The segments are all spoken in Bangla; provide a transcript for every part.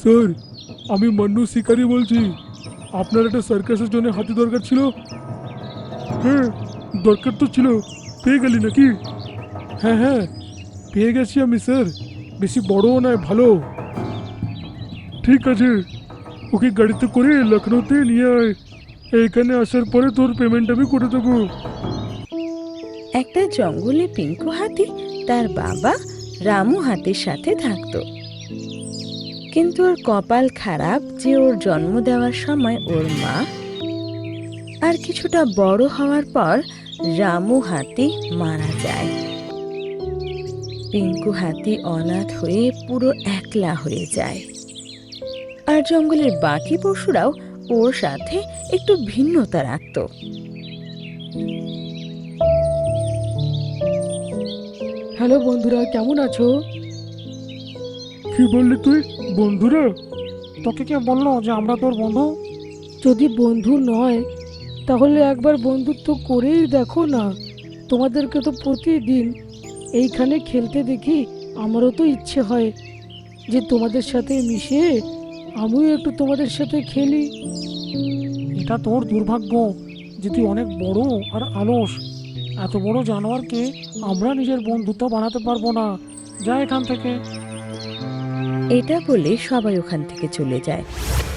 স্যার, আমি মান্নু শিকারি বলছি। আপনার একটা সার্কাসের জন্য হাতি দরকার ছিল। হ্যাঁ, দরকার তো ছিল। পেয়ে গেলি নাকি? হ্যাঁ হ্যাঁ, পেয়ে গেছি আমি স্যার। বেশি বড়ও নয়, ভালো। ঠিক আছে, ওকে গাড়িতে করে লখনৌতে নিয়ে আয়। এইখানে আসার পরে তোর পেমেন্ট আমি করে দেবো। একটা জঙ্গলে পিঙ্কু হাতি তার বাবা রামু হাতির সাথে থাকতো। কিন্তু ওর কপাল খারাপ যে ওর জন্ম দেওয়ার সময় ওর মা আর কিছুটা বড় হওয়ার পর রামু হাতি মারা যায়। পিঙ্কু হাতি অনাথ হয়ে পুরো একলা হয়ে যায়। আর জঙ্গলের বাকি পশুরাও ওর সাথে একটু ভিন্নতা রাখতো। হ্যালো বন্ধুরা, কেমন আছো? কি বললি তুই, বন্ধুরা? তোকে কে বললো যে আমরা তোর বন্ধু? যদি বন্ধু নয় তাহলে একবার বন্ধুত্ব করেই দেখো না। তোমাদেরকে তো প্রতিদিন এইখানে খেলতে দেখি, আমারও তো ইচ্ছে হয় যে তোমাদের সাথে মিশে আমিও একটু তোমাদের সাথে খেলি। এটা তোর দুর্ভাগ্য যে তুই অনেক বড় আর আলস। এত বড় জানোয়ারকে আমরা নিজের বন্ধুত্ব বানাতে পারবো না। যা এখান থেকে। এটা বলে সবাই ওখান থেকে চলে যায়।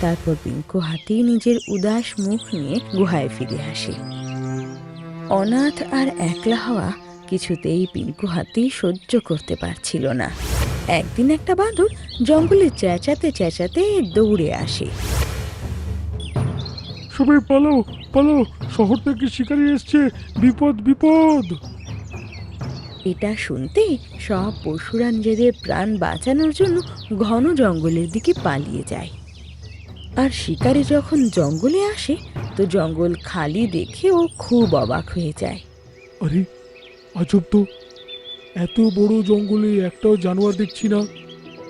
তারপর পিঙ্কু হাতি নিজের উদাস মুখ নিয়ে গুহায় ফিরে আসে। অনাথ আর একলা হওয়া কিছুতেই পিঙ্কু হাতি সহ্য করতে পারছিল না। একদিন একটা বাঁদর জঙ্গলে চেঁচাতে চেঁচাতে দৌড়ে আসে। সবাই পালাও পালাও, শহর থেকে শিকারি এসছে, বিপদ বিপদ। এটা শুনতেই সব পশুরা নিজেদের প্রাণ বাঁচানোর জন্য ঘন জঙ্গলের দিকে পালিয়ে যায়। আর শিকারি যখন জঙ্গলে আসে তো জঙ্গল খালি দেখে ও খুব অবাক হয়ে যায়। আরে আজব তো, এত বড় জঙ্গলে একটাও জানোয়ার দেখছি না।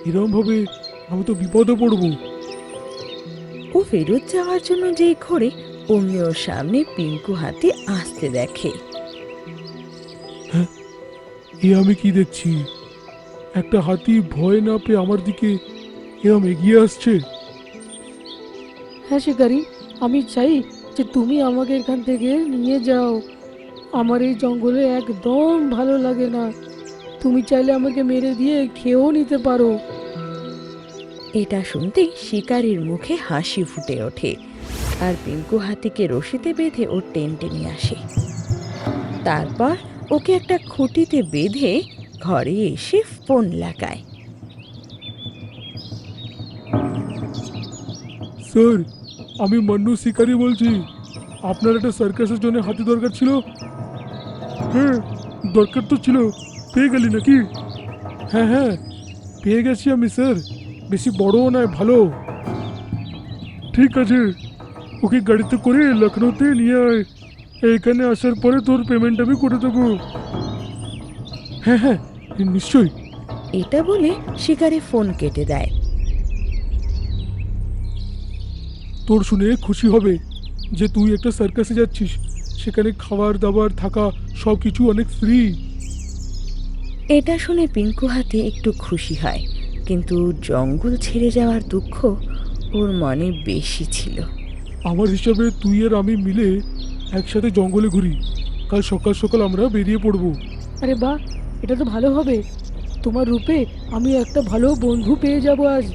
এরকম ভাবে আমি তো বিপদে পড়বো। ও ফেরত যাওয়ার জন্য যেই ঘোরে অমনি ওর সামনে পিঙ্কু হাতি আসতে দেখে। এ আমি কি দেখছি? একটা হাতি ভয় না পেয়ে আমার দিকে এরম এগিয়ে আসছে। হ্যাঁ শিকারি, আমি চাই যে তুমি আমাকে এখান থেকে নিয়ে যাও। আমার এই জঙ্গলে একদম ভালো লাগে না। তুমি চাইলে আমাকে মেরে দিয়ে খেয়েও নিতে পারো। এটা শুনতেই শিকারীর মুখে হাসি ফুটে ওঠে আর পিঙ্কু হাতিকে রশিতে বেঁধে ওর টেনে নিয়ে আসে। তারপর ওকে একটা খুঁটিতে বেঁধে ঘরে এসে ফোন লাগায়। স্যার, আমি মান্নু শিকারি বলছি। আপনার একটা সার্কাসের জন্য হাতি দরকার ছিল। হ্যাঁ, দরকার তো ছিল। পেয়ে গেলি নাকি? হ্যাঁ হ্যাঁ, পেয়ে গেছি আমি স্যার। বেশি বড়ও নয়, ভালো। ঠিক আছে, ওকে গাড়িতে করে লখনৌতে নিয়ে আয়। এইখানে আসার পরে তোর পেমেন্ট আমি করে দেবো। হ্যাঁ হ্যাঁ, নিশ্চয়ই। এটা বলে শিকারী ফোন কেটে দেয়। তোর শুনে খুশি হবে যে তুই একটা সার্কাসে যাচ্ছিস। সেখানে খাবার দাবার থাকা সব কিছু অনেক ফ্রি। এটা শুনে পিঙ্কু হাতি একটু খুশি হয়, কিন্তু জঙ্গল ছেড়ে যাওয়ার দুঃখ ওর মনে বেশি ছিল। আমার হিসাবে তুই আর আমি মিলে একসাথে জঙ্গলে ঘুরি। কাল সকাল সকাল আমরা বেরিয়ে পড়বো। আরে বাহ, এটা তো ভালো হবে। তোমার রূপে আমি একটা ভালো বন্ধু পেয়ে যাব আজ।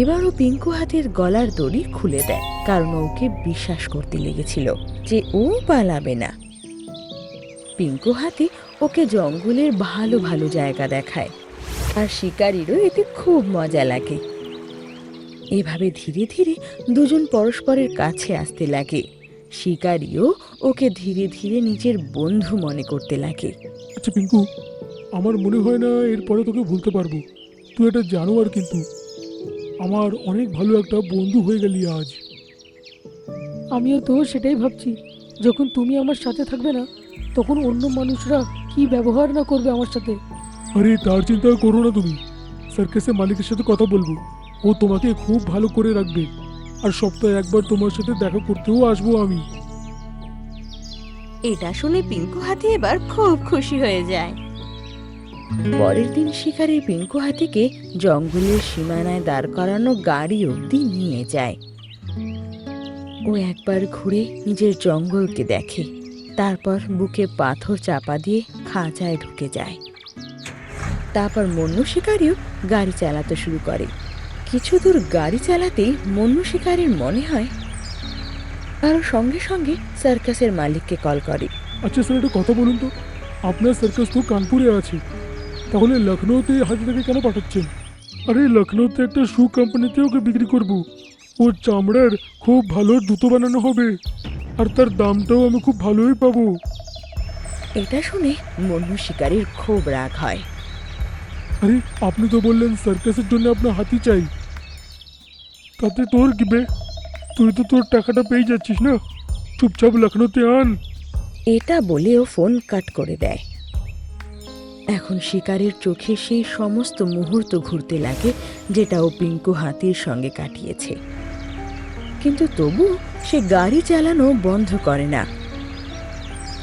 এবারও পিঙ্কু হাতির গলার দড়ি খুলে দেয়, কারণ ওকে বিশ্বাস করতে লেগেছিল যে ও পালাবে না। পিঙ্কু হাতি ওকে জঙ্গলের ভালো ভালো জায়গা দেখায়, আর শিকারীরও এতে খুব মজা লাগে। এভাবে ধীরে ধীরে দুজন পরস্পরের কাছে আসতে লাগে। শিকারীও ওকে ধীরে ধীরে নিজের বন্ধু মনে করতে লাগে। আচ্ছা পিঙ্কু, আমার মনে হয় না এরপরে তোকে ভুলতে পারবো। তুই একটা জানোয়ার, কিন্তু আমার অনেক ভালো একটা বন্ধু হয়ে গেলি আজ। আমিও তো সেটাই ভাবছি। যখন তুমি আমার সাথে থাকবে না তখন অন্য মানুষরা কি ব্যবহার না করবে আমার সাথে। আরে তার চিন্তা করো না তুমি। সার্কাসের মালিকের সাথে কথা বলবো, ও তোমাকে খুব ভালো করে রাখবে। আর সপ্তাহে একবার তোমার সাথে দেখা করতেও আসবো আমি। এটা শুনে পিঙ্কু হাতি এবার খুব খুশি হয়ে যায়। পরের দিন শিকারী পিঙ্কু হাতিকে জঙ্গলের সীমানায় দাঁড় করানো গাড়ি অবধি নিয়ে যায়। ও একবার ঘুরে নিজের জঙ্গলকে দেখে, তারপর বুকে পাথর চাপা দিয়ে খাঁচায় ঢুকে যায়। তারপর মন্নু শিকারিও গাড়ি চালাতে শুরু করে। কিছু দূর গাড়ি চালাতেই মন্নু শিকারীর মনে হয় আরো সঙ্গে সঙ্গে সার্কাসের মালিককে কল করে। আচ্ছা স্যার, একটা কথা বলুন তো, আপনার সার্কাস তো কানপুরে আছে, তাহলে লখনৌতে হাতিটাকে কেন পাঠাচ্ছেন? আরে লখনৌতে একটা শু কোম্পানিতে ওকে বিক্রি করব। ওর চামড়ার খুব ভালো জুতো বানানো হবে, আর তার দামটাও আমি খুব ভালোই পাবো। এটা শুনে মন্নু শিকারীর খুব রাগ হয়। আরে আপনি তো বললেন সার্কাসের জন্য আপনার হাতি চাই, তাতে তোর কি বে? তুই তো তোর টাকাটা পেয়ে যাচ্ছিস না, চুপচাপ লখনৌতে আন। এটা বলে ও ফোন কাট করে দেয়। এখন শিকারীর চোখে সেই সমস্ত মুহূর্ত ঘুরতে লাগে যেটা ও পিঙ্কু হাতির সঙ্গে কাটিয়েছে, কিন্তু তবু সে গাড়ি চালানো বন্ধ করে না।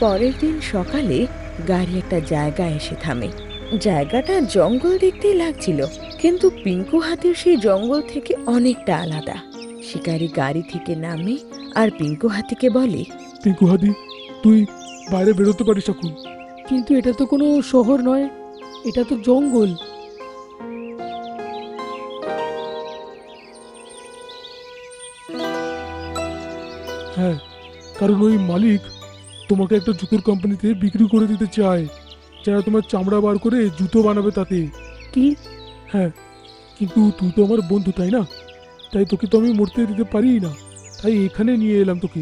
পরের দিন সকালে গাড়ি একটা জায়গায় এসে থামে। জায়গাটা জঙ্গল দেখতেই লাগছিল, কিন্তু পিঙ্কু হাতির সেই জঙ্গল থেকে অনেকটা আলাদা। শিকারী গাড়ি থেকে নামে আর পিঙ্কু হাতিকে বলে, পিঙ্কু হাতি, তুই বাইরে বেরোতে পারিস এখন। কিন্তু এটা তো কোনো শহর নয়, এটা তো জঙ্গল। হ্যাঁ, কারণ ওই মালিক তোমাকে একটা জুতোর কোম্পানিতে বিক্রি করে দিতে চায়, যারা তোমার চামড়া বার করে জুতো বানাবে তাতে। কি? হ্যাঁ, কিন্তু তুই তো আমার বন্ধু, তাই না? তাই তোকে তো আমি মরতে দিতে পারি না, তাই এখানে নিয়ে এলাম তোকে।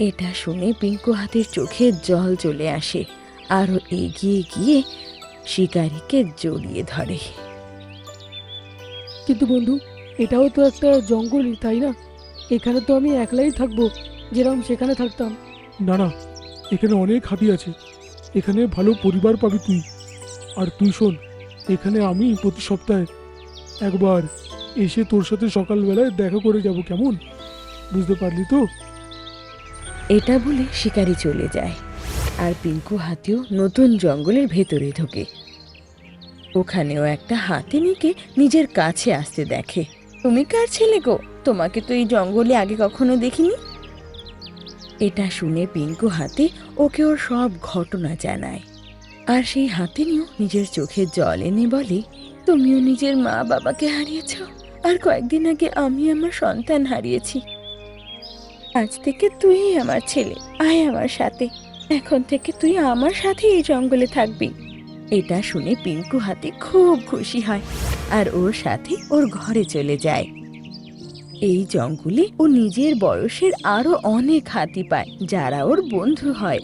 এটা শুনে পিঙ্কু হাতির চোখে জল চলে আসে, আরো এগিয়ে গিয়ে শিকারীকে জড়িয়ে ধরে। কিন্তু বন্ধু, এটাও তো একটা জঙ্গলই, তাই না? এখানে তো আমি একলাই থাকবো, যেরকম সেখানে থাকতাম। না না, এখানে অনেক হাতি আছে, এখানে ভালো পরিবার পাবি তুই। আর তুই শোন, এখানে আমি প্রতি সপ্তাহে একবার এসে তোর সাথে সকালবেলায় দেখা করে যাব, কেমন? বুঝতে পারলি তো? এটা বলে শিকারী চলে যায়, আর পিঙ্কু হাতিও নতুন জঙ্গলের ভেতরে ঢোকে। ওখানেও একটা হাতিনীকে নিজের কাছে আসতে দেখে। তুমি কার ছেলে গো? তোমাকে তো এই জঙ্গলে আগে কখনো দেখিনি। এটা শুনে পিঙ্কু হাতি ওকে ওর সব ঘটনা জানায়, আর সেই হাতিনীও নিজের চোখে জল এনে বলে, তুমিও নিজের মা বাবাকে হারিয়েছ, আর কয়েকদিন আগে আমি আমার সন্তান হারিয়েছি। আজ থেকে তুই আমার ছেলে, আয় আমার সাথে। এখন থেকে তুই আমার সাথে এই জঙ্গলে থাকবি। এটা শুনে পিঙ্কু হাতি খুব খুশি হয়, আর ওর সাথে ওর ঘরে চলে যায়। এই জঙ্গলে ও নিজের বয়সের আরো অনেক হাতি পায়, যারা ওর বন্ধু হয়।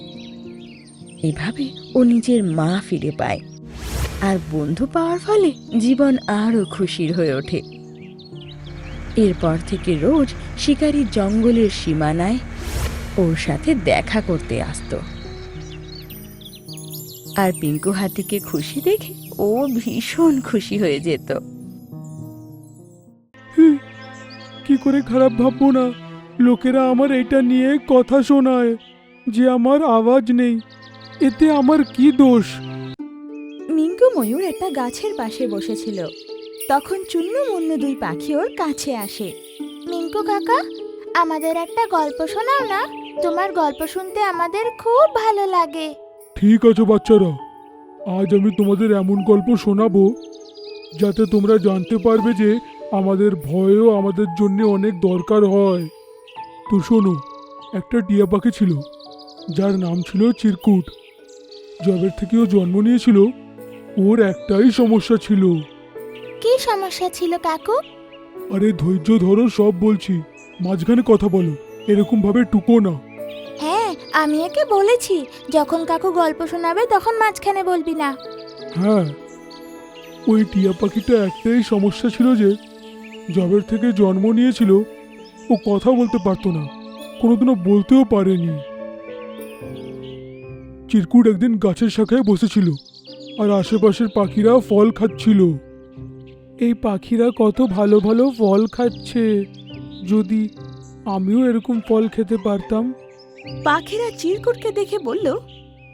এভাবে ও নিজের মা ফিরে পায়, আর বন্ধু পাওয়ার ফলে জীবন আরো খুশির হয়ে ওঠে। এরপর থেকে রোজ শিকারী জঙ্গলের সীমানায় ওর সাথে দেখা করতে আসতো, আর পিঙ্কু হাতিকে খুশি দেখে ও ভীষণ খুশি হয়ে যেত। কি করে খারাপ ভাববো না? লোকেরা আমার এটা নিয়ে কথা শোনায় যে আমার আওয়াজ নেই, এতে আমার কি দোষ? মিঙ্কু ময়ূর একটা গাছের পাশে বসেছিল। তখন চুন্নু মুন্নু দুই পাখি ওর কাছে আসে। মিঙ্কু কাকা, আমাদের একটা গল্প শোনাও না, তোমার গল্প শুনতে আমাদের খুব ভালো লাগে। ঠিক আছে বাচ্চারা, আজ আমি তোমাদের এমন গল্প শোনাবো যাতে তোমরা জানতে পারবে যে আমাদের ভয়ও আমাদের জন্য অনেক দরকার হয়। তো শোনো, একটা টিয়া পাখি ছিল যার নাম ছিল চিরকুট। যবের থেকে ও জন্ম নিয়েছিল, ওর একটাই সমস্যা ছিল। কি সমস্যা ছিল কাকু? আরে ধৈর্য ধরো, সব বলছি, মাঝখানে কথা বলো, এরকম ভাবে টুকো না। হ্যাঁ, আমি একে বলেছি যখন কাকু গল্প শোনাবে তখন মাঝখানে বলবি না। হ্যাঁ, ওই টিয়া পাখিটা একটাই সমস্যা ছিল যে যবের থেকে জন্ম নিয়েছিল ও কথা বলতে পারতো না, কোনোদিনও বলতেও পারেনি। চিরকুট একদিন গাছের শাখায় বসেছিল, আর আশেপাশের পাখিরা ফল খাচ্ছিল। এই পাখিরা কত ভালো ভালো ফল খাচ্ছে, যদি আমিও এরকম ফল খেতে পারতাম। পাখিরা চিরকুটকে দেখে বলল,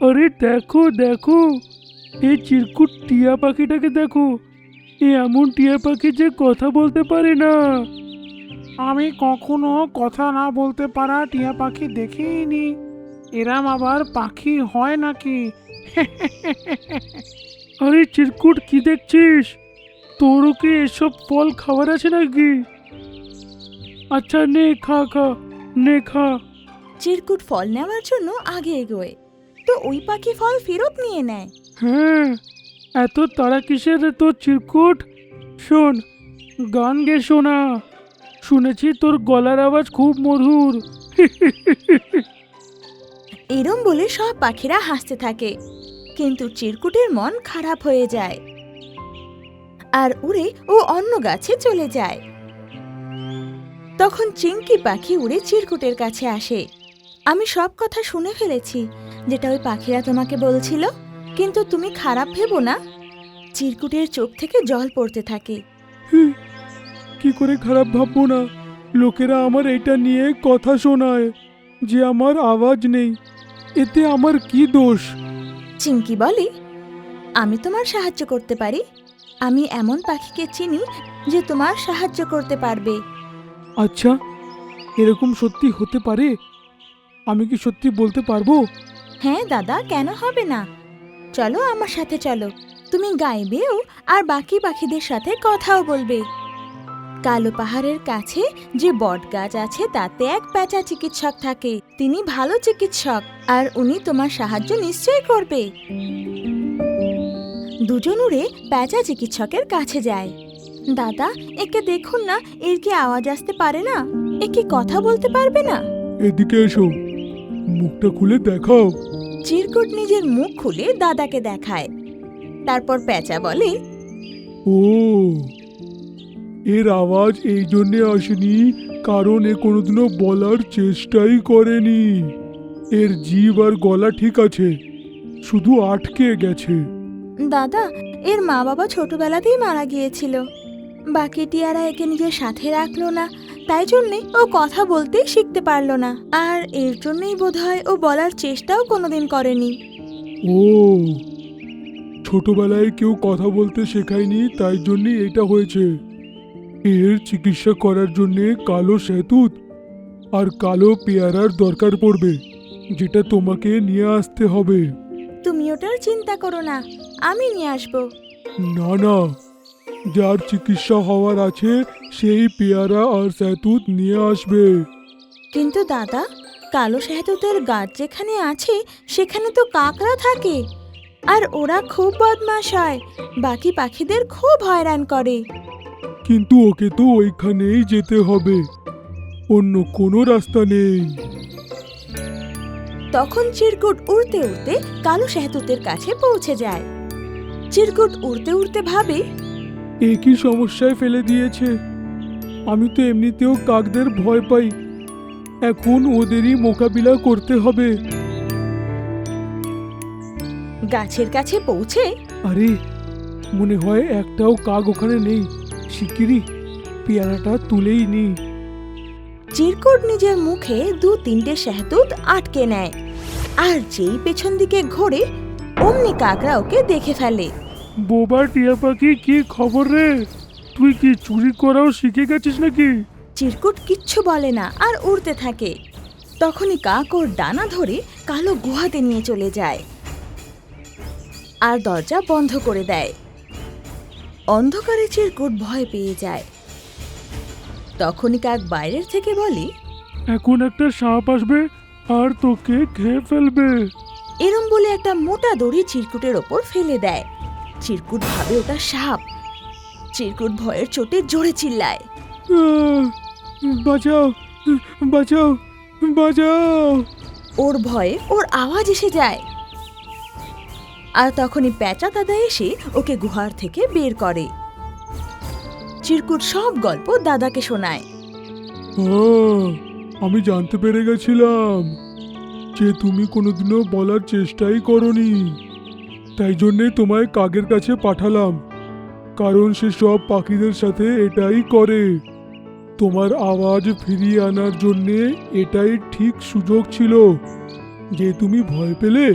আরে দেখো দেখো, এই চিরকুট টিয়া পাখিটাকে দেখো, এ এমন টিয়া পাখি যে কথা বলতে পারে না। আমি কখনো কথা না বলতে পারা টিয়া পাখি দেখিনি। এরাম আবার পাখি হয় নাকি? আরে চিরকুট, কি দেখছিস? তোরও কি এসব ফল খাবার আছে নাকি? আচ্ছা নে, খা খা, নে খা। চিরকুট ফল নেওয়ার জন্য আগে এগোয়, তো ওই পাখি ফল ফেরত নিয়ে নেয়। হ্যাঁ, এত তাড়া কিসের রে তোর চিরকুট? শোন, গান গে শোনা। শুনেছি তোর গলার আওয়াজ খুব মধুর। এরম বলে সব পাখিরা হাসতে থাকে, কিন্তু চিরকুটের মন খারাপ হয়ে যায় আর উড়ে ও অন্য গাছে চলে যায়। তখন চিংকি পাখি উড়ে চিরকুটের কাছে আসে। আমি সব কথা শুনে ফেলেছি যেটা ওই পাখিরা তোমাকে বলছিল, কিন্তু তুমি খারাপ ভেবো না। চিরকুটের চোখ থেকে জল পড়তে থাকে। কি করে খারাপ ভাববো না? লোকেরা আমার এটা নিয়ে কথা শোনায় যে আমার আওয়াজ নেই, এতে আমার কি দোষ? চিংকি বলে, আমি তোমার সাহায্য করতে পারি। আমি এমন পাখিকে চিনি যে তোমার সাহায্য করতে পারবে। আচ্ছা, এরকম সত্যি হতে পারে? আমি কি সত্যি বলতে পারবো? হ্যাঁ দাদা, কেন হবে না? চলো আমার সাথে চলো, তুমি গাইবেও আর বাকি পাখিদের সাথে কথাও বলবে। কালো পাহাড়ের কাছে যে বটগাছ আছে তাতে এক পেঁচা চিকিৎসক থাকে। তিনি ভালো চিকিৎসক আর উনি তোমার সাহায্য নিশ্চয়ই করবে। দুজন উড়ে পেঁচা চিকিৎসকের কাছে যায়। দাদা, একে দেখুন না, এর কি আওয়াজ আসতে পারে না? এ কি কথা বলতে পারবে না? এদিকে এসো, মুখটা খুলে দেখাও। চিরকুট নিজের মুখ খুলে দাদাকে দেখায়। তারপর পেঁচা বলে, ও, এর আওয়াজ এই জন্যে আসেনি কারণ এ কোনোদিনও বলার চেষ্টাই করেনি। এর জিভ আর গলা ঠিক আছে, শুধু আটকে গেছে। দাদা, এর মা বাবা ছোটবেলাতেই মারা গিয়েছিল। বাকি টিয়ারা একে নিজের সাথে রাখলো না, তাই জন্যে ও কথা বলতেই শিখতে পারলো না। আর এর জন্যই বোধহয় ও বলার চেষ্টাও কোনোদিন করেনি। ও, ছোটবেলায় কেউ কথা বলতে শেখায়নি, তাই জন্যই এটা হয়েছে। এর চিকিৎসা করার জন্যে কালো শহতুত আর কালো পেয়ারার দরকার পড়বে, যেটা তোমাকে নিয়ে আসতে হবে। তুমি ওটার চিন্তা করো না, আমি নিয়ে আসবো। না না, যার চিকিৎসা হওয়ার আছে সেই পেয়ারা আর শহতুত নিয়ে আসবে। কিন্তু দাদা, কালো শাহতুতের গাছ যেখানে আছে সেখানে তো কাকড়া থাকে, আর ওরা খুব বদমাশ হয়, বাকি পাখিদের খুব হয়রান করে। কিন্তু ওকে তো ওইখানেই যেতে হবে, অন্য কোনো রাস্তা নেই। তখন চিরকুট উড়তে উড়তে কালো শাহতুতের কাছে পৌঁছে যায়। চিরকুট উড়তে উড়তে ভাবে, একই সমস্যায় ফেলে দিয়েছে। আমি তো এমনিতেও কাকদের ভয় পাই, এখন ওদেরই মোকাবিলা করতে হবে। গাছের কাছে পৌঁছে আরে, মনে হয় একটাও কাক ওখানে নেই। শিগগিরই পেয়ারাটা তুলেই নি। চিরকুট নিজের মুখে 2-3টে শাহতুত আটকে নেয়, আর যেই পেছন দিকে ঘোরে অমনি কাকড়া ওকে দেখে ফেলে। বোবা টিয়া পাখি, কি খবর রে? তুই কি চুরি করাও শিখে গেছিস নাকি? চিরকুট কিচ্ছু বলে না আর উড়তে থাকে। তখনই কাক ওর ডানা ধরে কালো গুহাতে নিয়ে চলে যায় আর দরজা বন্ধ করে দেয়। অন্ধকারে চিরকুট ভয় পেয়ে যায়। তখনই কাক বাইরের থেকে বলে, এখন একটা সাপ আসবে আর তোকে খেয়ে ফেলবে। এরম বলে একটা মোটা দড়ি চিরকুটের ওপর ফেলে দেয়। চিরকুট ভাবে ওটা সাপ। চিরকুট ভয়ের চোটে জোরে চিল্লায়। আহ! বাঁচাও, বাঁচাও, বাঁচাও। ওর ভয়ে ওর আওয়াজ এসে যায়। আর তখনই পেঁচা দাদা এসে ওকে গুহার থেকে বের করে। চিরকুট সব গল্প দাদাকে শোনায়। আমি জানতে পেরে গেছিলাম যে তুমি কোনোদিনও বলার চেষ্টাই করনি, তাই জন্যে তোমায় কাকের কাছে পাঠালাম, কারণ সে সব পাখিদের সাথে এটাই করে। তোমার আওয়াজ ফিরিয়ে আনার জন্যে এটাই ঠিক সুযোগ ছিল। যে তুমি ভয় পেলে,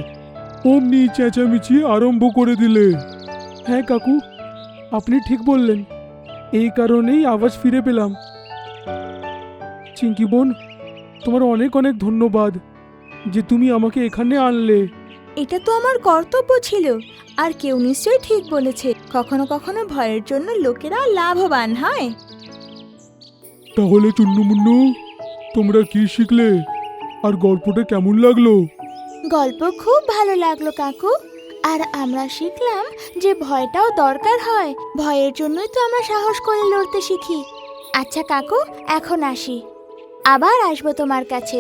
অমনি চেঁচামেচি আরম্ভ করে দিলে। হ্যাঁ কাকু, আপনি ঠিক বললেন, এই কারণেই আওয়াজ ফিরে পেলাম। চিঙ্কি বোন, তোমার অনেক অনেক ধন্যবাদ যে তুমি আমাকে এখানে আনলে। এটা তো আমার কর্তব্য ছিল। আর কেউ নিশ্চয়ই ঠিক বলেছে, কখনো কখনো ভয়ের জন্য লোকেরা লাভবান হয়। তাহলে চুন্নুমুন্নু, তোমরা কি শিখলে আর গল্পটা কেমন লাগলো? গল্প খুব ভালো লাগলো কাকু। আর আমরা শিখলাম যে ভয়টাও দরকার হয়, ভয়ের জন্যই তো আমরা সাহস করে লড়তে শিখি। আচ্ছা কাকু, এখন আসি, আবার আসবো তোমার কাছে।